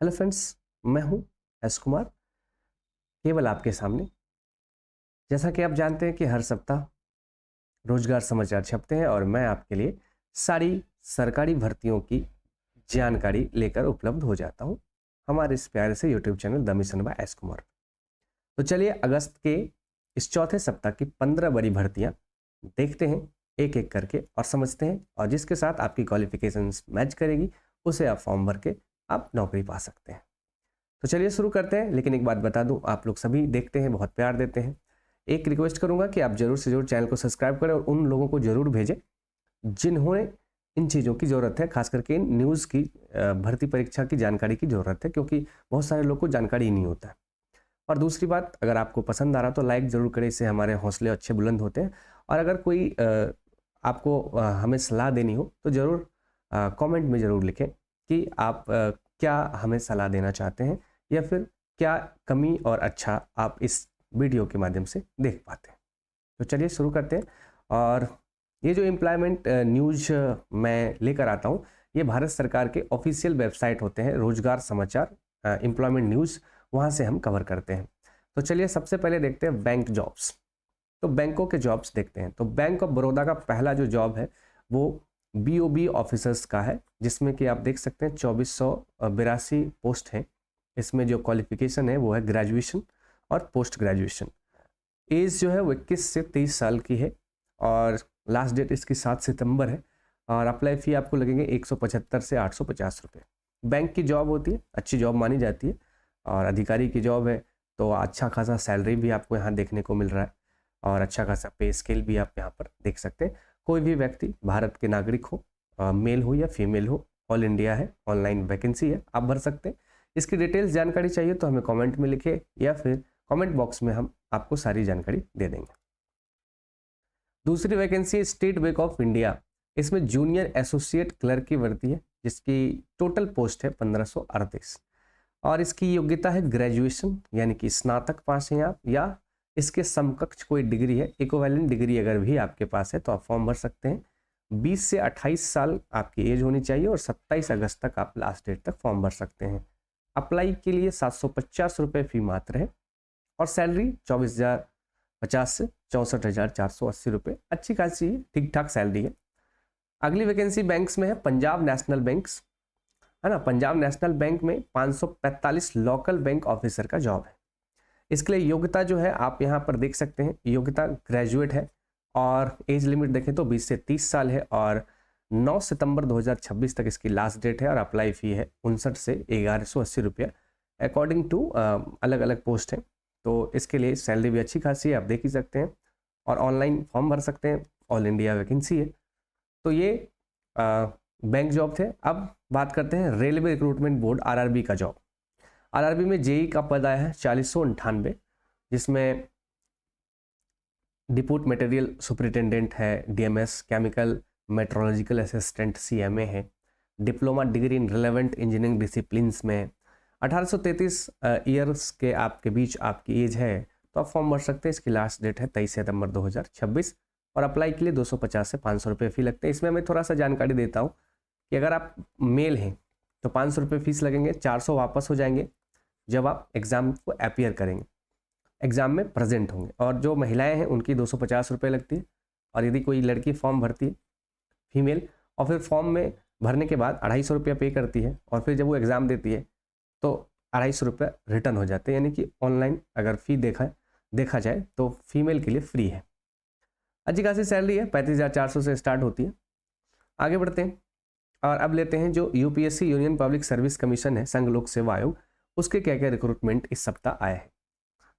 Hello friends, मैं हूं S Kumar, केवल आपके सामने। जैसा कि आप जानते हैं कि हर सप्ताह रोजगार समाचार छपते हैं और मैं आपके लिए सारी सरकारी भर्तियों की जानकारी लेकर उपलब्ध हो जाता हूं हमारे इस प्यारे से YouTube channel the mission by S Kumar. तो चलिए अगस्त के इस चौथे सप्ताह की 15 बड़ी भर्तियां देखते हैं एक एक करके और समझते हैं, और जिसके साथ आपकी क्वालिफिकेशंस मैच करेगी उसे आप फॉर्म भर के आप नौकरी पा सकते हैं। तो चलिए शुरू करते हैं। लेकिन एक बात बता दूं, आप लोग सभी देखते हैं, बहुत प्यार देते हैं। एक रिक्वेस्ट करूंगा कि आप जरूर से जरूर चैनल को सब्सक्राइब करें और उन लोगों को जरूर भेजें जिन्होंने इन चीज़ों की ज़रूरत है, खास करके इन न्यूज़ की भर्ती परीक्षा की जानकारी की ज़रूरत है, क्योंकि बहुत सारे लोग को जानकारी ही नहीं होता है। और दूसरी बात, अगर आपको पसंद आ रहा तो लाइक ज़रूर करें, इससे हमारे हौसले अच्छे बुलंद होते हैं। और अगर कोई आपको हमें सलाह देनी हो तो ज़रूर कमेंट में ज़रूर लिखें कि आप क्या हमें सलाह देना चाहते हैं, या फिर क्या कमी और अच्छा आप इस वीडियो के माध्यम से देख पाते हैं। तो चलिए शुरू करते हैं। और ये जो एम्प्लॉयमेंट न्यूज़ मैं लेकर आता हूँ, ये भारत सरकार के ऑफिशियल वेबसाइट होते हैं, रोजगार समाचार, एम्प्लॉयमेंट न्यूज़, वहाँ से हम कवर करते हैं। तो चलिए सबसे पहले देखते हैं बैंक जॉब्स। तो बैंकों के जॉब्स देखते हैं। तो बैंक ऑफ बड़ौदा का पहला जो जॉब है वो बीओबी ऑफिसर्स का है, जिसमें कि आप देख सकते हैं 2482 पोस्ट हैं। इसमें जो क्वालिफिकेशन है वो है ग्रेजुएशन और पोस्ट ग्रेजुएशन। एज जो है वो 21 से 23 साल की है और लास्ट डेट इसकी 7 सितंबर है। और अप्लाई फ़ी आपको लगेंगे 175 से 850 रुपये। बैंक की जॉब होती है, अच्छी जॉब मानी जाती है और अधिकारी की जॉब है, तो अच्छा खासा सैलरी भी आपको यहाँ देखने को मिल रहा है और अच्छा खासा पे स्केल भी आप यहाँ पर देख सकते हैं। कोई भी व्यक्ति भारत के नागरिक हो, मेल हो या फीमेल हो, ऑल इंडिया है, ऑनलाइन वैकेंसी है, आप भर सकते हैं। इसकी डिटेल्स जानकारी चाहिए तो हमें कमेंट में लिखे या फिर कमेंट बॉक्स में हम आपको सारी जानकारी दे देंगे। दूसरी vacancy state bank of India, इसमें जूनियर एसोसिएट क्लर्क की भर्ती है, जिसकी टोटल पोस्ट है 1538 और इसकी योग्यता है ग्रेजुएशन, यानी कि स्नातक पास हैं आप, या इसके समकक्ष कोई डिग्री है, इक्विवेलेंट डिग्री अगर भी आपके पास है तो आप फॉर्म भर सकते हैं। 20 से 28 साल आपकी एज होनी चाहिए और 27 अगस्त तक आप लास्ट डेट तक फॉर्म भर सकते हैं। अप्लाई के लिए 750 रुपये फी मात्र है और सैलरी 24,050 से 64,480 रुपये, अच्छी खासी ठीक ठाक सैलरी है। अगली वैकेंसी बैंक्स में है, पंजाब नेशनल बैंक्स है ना। पंजाब नेशनल बैंक में 545 लोकल बैंक ऑफिसर का जॉब है। इसके लिए योग्यता जो है आप यहाँ पर देख सकते हैं, योग्यता ग्रेजुएट है और एज लिमिट देखें तो 20 से 30 साल है और 9 सितंबर 2026 तक इसकी लास्ट डेट है और अप्लाई फ़ी है 59 से 1180 रुपया अकॉर्डिंग टू अलग अलग पोस्ट हैं। तो इसके लिए सैलरी भी अच्छी खासी है, आप देख ही सकते हैं, और ऑनलाइन फॉर्म भर सकते हैं, ऑल इंडिया वैकेंसी है। तो ये बैंक जॉब थे। अब बात करते हैं रेलवे रिक्रूटमेंट बोर्ड आरआरबी का जॉब। आरआरबी में जेई का पद आया है 4098, जिसमें डिपोट मटेरियल सुपरिटेंडेंट है, DMS chemical metallurgical assistant CMA है, diploma degree in relevant engineering disciplines में 1833 ईयर्स के आपके बीच आपकी एज है तो आप फॉर्म भर सकते हैं। इसकी लास्ट डेट है 23 सितंबर 2026 और अप्लाई के लिए 250 से 500 रुपये फ़ी लगते हैं। इसमें मैं थोड़ा सा जानकारी देता हूँ कि अगर आप मेल हैं तो 500 रुपये फीस लगेंगे, 400 वापस हो जाएंगे जब आप एग्ज़ाम को अपीयर करेंगे, एग्ज़ाम में प्रेजेंट होंगे, और जो महिलाएं हैं उनकी 250 रुपये लगती है। और यदि कोई लड़की फॉर्म भरती है फीमेल और फिर फॉर्म में भरने के बाद 250 रुपया पे करती है और फिर जब वो एग्ज़ाम देती है तो 250 रुपया रिटर्न हो जाते हैं, यानी कि ऑनलाइन अगर फ़ी देखा जाए तो फीमेल के लिए फ्री है। अच्छी खासी सैलरी है, 35,400 से स्टार्ट होती है। आगे बढ़ते हैं और अब लेते हैं जो UPSC union public service commission है, संघ लोक सेवा आयोग, उसके क्या क्या रिक्रूटमेंट इस सप्ताह आया है।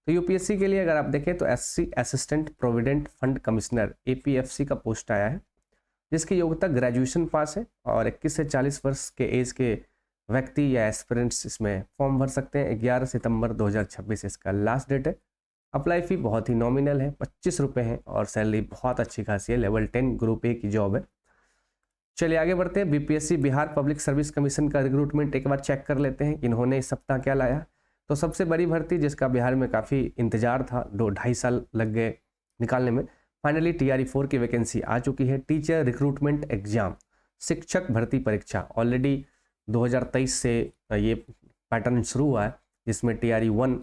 तो यूपीएससी के लिए अगर आप देखें तो SC assistant provident fund commissioner APFC का पोस्ट आया है, जिसकी योग्यता ग्रेजुएशन पास है और 21 से 40 वर्ष के एज के व्यक्ति या एस्पिरेंट्स इसमें फॉर्म भर सकते हैं। 11 सितंबर 2026 इसका लास्ट डेट है। अप्लाई फ़ी बहुत ही नॉमिनल है, 25 रुपये है और सैलरी बहुत अच्छी खासी है, लेवल 10 ग्रुप ए की जॉब है। चलिए आगे बढ़ते हैं। BPSC Bihar public service commission का रिक्रूटमेंट एक बार चेक कर लेते हैं, इन्होंने इस सप्ताह क्या लाया। तो सबसे बड़ी भर्ती जिसका बिहार में काफ़ी इंतजार था, 2-2.5 साल लग गए निकालने में, फाइनली टीआरई 4 की वैकेंसी आ चुकी है। टीचर रिक्रूटमेंट एग्जाम, शिक्षक भर्ती परीक्षा, ऑलरेडी 2023 से ये पैटर्न शुरू हुआ है, जिसमें TRE 1,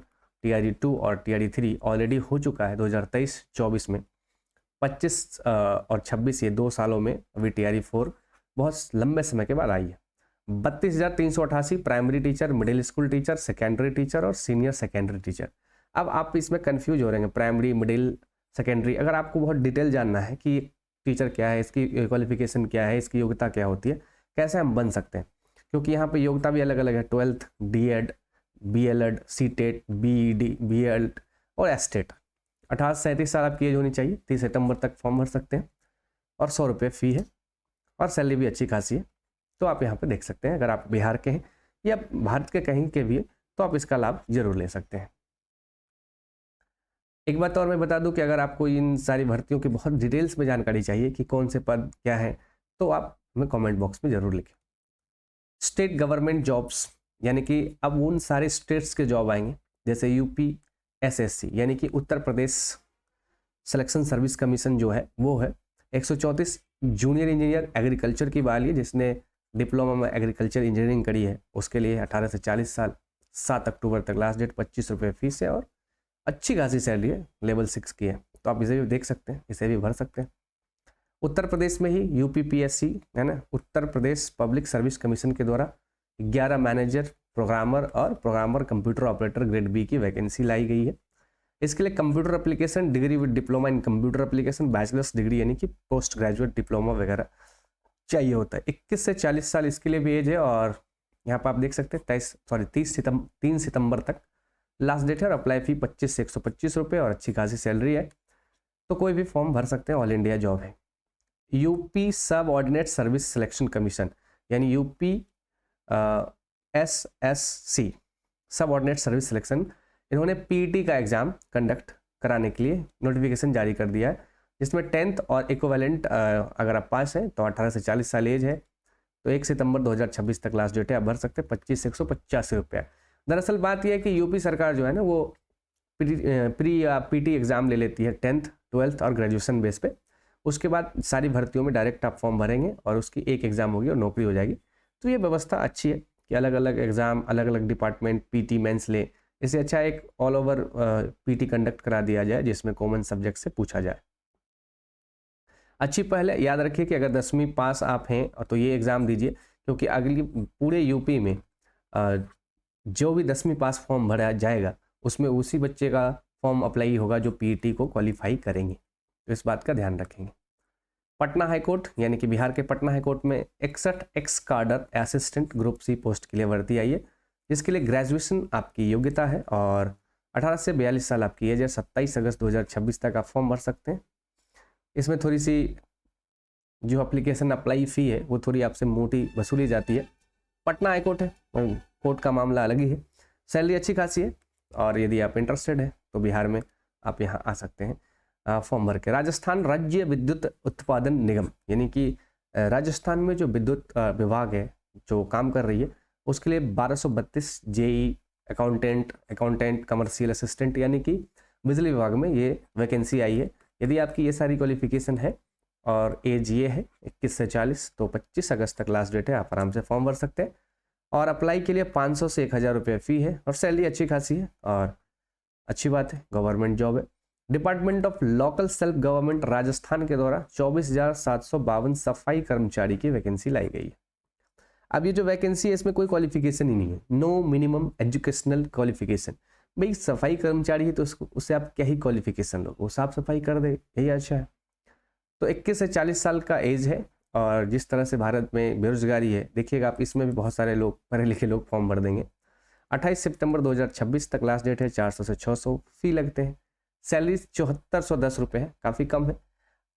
TRE 2 और TRE 3 ऑलरेडी हो चुका है 2023-24 में। 25 और 26 ये 2 सालों में अभी TRE 4 बहुत लंबे समय के बाद आई है। 32,388 primary teacher, middle school teacher, secondary teacher और सीनियर सेकेंडरी टीचर। अब आप इसमें कंफ्यूज हो रहे हैं, प्राइमरी, मिडिल, सेकेंडरी। अगर आपको बहुत डिटेल जानना है कि टीचर क्या है, इसकी क्वालिफिकेशन क्या है, इसकी योग्यता क्या होती है, कैसे हम बन सकते हैं, क्योंकि यहाँ पे योग्यता भी अलग अलग है। 12th, DED, BLED, CTET, BED, BEd और STET। 18 से 37 साल आपकी एज होनी चाहिए। 30 सितंबर तक फॉर्म भर सकते हैं और 100 रुपये फ़ी है और सैलरी भी अच्छी खासी है। तो आप यहाँ पे देख सकते हैं, अगर आप बिहार के हैं या भारत के कहीं के भी हैं तो आप इसका लाभ जरूर ले सकते हैं। एक बात और मैं बता दूं कि अगर आपको इन सारी भर्तियों की बहुत डिटेल्स में जानकारी चाहिए कि कौन से पद क्या है, तो आप हमें कमेंट बॉक्स में जरूर लिखें। स्टेट गवर्नमेंट जॉब्स, यानी कि अब उन सारे स्टेट्स के जॉब आएंगे, जैसे UP SSC यानी कि Uttar Pradesh selection service commission जो है वो है। 134 जूनियर इंजीनियर एग्रीकल्चर की बहाली है, जिसने डिप्लोमा में एग्रीकल्चर इंजीनियरिंग करी है उसके लिए 18 से 40 साल, 7 अक्टूबर तक लास्ट डेट, 25 रुपये फीस है और अच्छी खासी सैलरी है, लेवल 6 की है। तो आप इसे भी देख सकते हैं, इसे भी भर सकते हैं। उत्तर प्रदेश में ही UPPSC है ना, Uttar Pradesh public service commission के द्वारा 11 मैनेजर, प्रोग्रामर और programmer computer operator grade B की वैकेंसी लाई गई है। इसके लिए computer application degree with diploma in computer application, bachelors degree यानी कि पोस्ट ग्रेजुएट डिप्लोमा वगैरह चाहिए होता है। 21 से 40 साल इसके लिए भी एज है और यहाँ पर आप देख सकते हैं 3 सितंबर तक लास्ट डेट है और अप्लाई फी 25 से 125 रुपये और अच्छी खासी सैलरी है। तो कोई भी फॉर्म भर सकते हैं, ऑल इंडिया जॉब है। UP सब ऑर्डिनेट सर्विस सिलेक्शन कमीशन यानी UP SSC सब ऑर्डिनेट सर्विस सिलेक्शन, इन्होंने PET का एग्जाम कंडक्ट कराने के लिए नोटिफिकेशन जारी कर दिया है, जिसमें 10th और इक्विवेलेंट अगर आप पास हैं तो 18 से 40 साल एज है। तो 1 सितंबर 2026 तक लास्ट डेट है, आप भर सकते हैं 25 से 185 रुपये। दरअसल बात यह है कि UP सरकार जो है ना वो प्री या PT एग्ज़ाम ले लेती है 10th, 12th और ग्रेजुएशन बेस पे। उसके बाद सारी भर्तियों में डायरेक्ट आप फॉर्म भरेंगे और उसकी एक एग्ज़ाम होगी और नौकरी हो जाएगी। तो ये व्यवस्था अच्छी है कि अलग अलग एग्ज़ाम, अलग अलग डिपार्टमेंट PT मेंस ले, इससे अच्छा एक ऑल ओवर PT कंडक्ट करा दिया जाए जिसमें कॉमन सब्जेक्ट से पूछा जाए। अच्छी पहले याद रखिए कि अगर 10वीं पास आप हैं तो ये एग्ज़ाम दीजिए, क्योंकि अगली पूरे UP में जो भी 10वीं पास फॉर्म भरा जाएगा उसमें उसी बच्चे का फॉर्म अप्लाई होगा जो PET को क्वालिफाई करेंगे। तो इस बात का ध्यान रखेंगे। पटना हाईकोर्ट यानी कि बिहार के पटना हाईकोर्ट में 61 एक्स कार्डर असिस्टेंट ग्रुप C पोस्ट के लिए भर्ती आई है, जिसके लिए ग्रेजुएशन आपकी योग्यता है और 18 से 42 साल आपकी एज है। 27 अगस्त 2026 तक आप फॉर्म भर सकते हैं। इसमें थोड़ी सी जो एप्लीकेशन अप्लाई फ़ी है वो थोड़ी आपसे मोटी वसूली जाती है। पटना हाईकोर्ट है, कोर्ट का मामला अलग ही है। सैलरी अच्छी खासी है और यदि आप इंटरेस्टेड हैं तो बिहार में आप यहाँ आ सकते हैं फॉर्म भर के। राजस्थान राज्य विद्युत उत्पादन निगम यानी कि राजस्थान में जो विद्युत विभाग है जो काम कर रही है, उसके लिए 1232 JE अकाउंटेंट कमर्शियल असिस्टेंट यानी कि बिजली विभाग में ये वैकेंसी आई है। यदि आपकी ये सारी क्वालिफिकेशन है और एज ये है 21 से 40, तो 25 अगस्त तक लास्ट डेट है, आप आराम से फॉर्म भर सकते हैं। और अप्लाई के लिए 500 से 1000 रुपये फ़ी है और सैलरी अच्छी खासी है और अच्छी बात है, गवर्नमेंट जॉब है। Department of local self government Rajasthan के द्वारा 24,752 सफाई कर्मचारी की वैकेंसी लाई गई है। अब ये जो वैकेंसी है इसमें कोई क्वालिफिकेशन ही नहीं है, नो मिनिमम एजुकेशनल क्वालिफिकेशन। भाई सफाई कर्मचारी है तो उससे आप क्या ही क्वालिफिकेशन लो, वो साफ सफाई कर दे, यही अच्छा है। तो 21 से 40 साल का एज है और जिस तरह से भारत में बेरोजगारी है देखिएगा आप, इसमें भी बहुत सारे लोग पढ़े लिखे लोग फॉर्म भर देंगे। 28 सितंबर 2026 तक लास्ट डेट है। 400 से 600 फी लगते हैं। सैलरी 7410 रुपये है, काफ़ी कम है।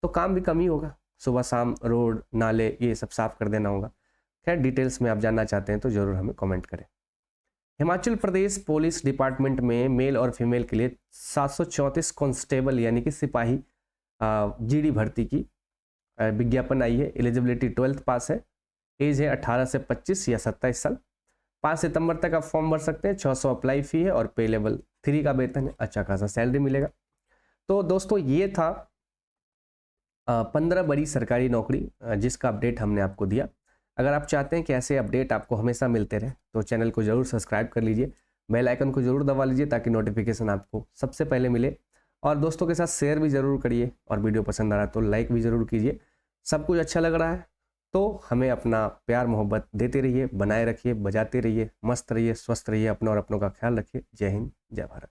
तो काम भी कम ही होगा, सुबह शाम रोड नाले ये सब साफ कर देना होगा। खैर डिटेल्स में आप जानना चाहते हैं तो ज़रूर हमें कमेंट करें। हिमाचल प्रदेश पुलिस डिपार्टमेंट में मेल और फीमेल के लिए 734 कांस्टेबल यानी कि सिपाही GD भर्ती की विज्ञापन आई है। एलिजिबिलिटी 12th पास है, एज है 18 से 25 या 27 साल। 5 सितंबर तक आप फॉर्म भर सकते हैं। 600 अप्लाई फ़ी है और पे लेवल 3 का वेतन है, अच्छा खासा सैलरी मिलेगा। तो दोस्तों ये था 15 बड़ी सरकारी नौकरी जिसका अपडेट हमने आपको दिया। अगर आप चाहते हैं कि ऐसे अपडेट आपको हमेशा मिलते रहे तो चैनल को ज़रूर सब्सक्राइब कर लीजिए, बेल आइकन को ज़रूर दबा लीजिए ताकि नोटिफिकेशन आपको सबसे पहले मिले। और दोस्तों के साथ शेयर भी ज़रूर करिए, और वीडियो पसंद आ रहा है तो लाइक भी ज़रूर कीजिए। सब कुछ अच्छा लग रहा है तो हमें अपना प्यार मोहब्बत देते रहिए, बनाए रखिए, बजाते रहिए, मस्त रहिए, स्वस्थ रहिए, अपना और अपनों का ख्याल रखिए। जय हिंद, जय भारत।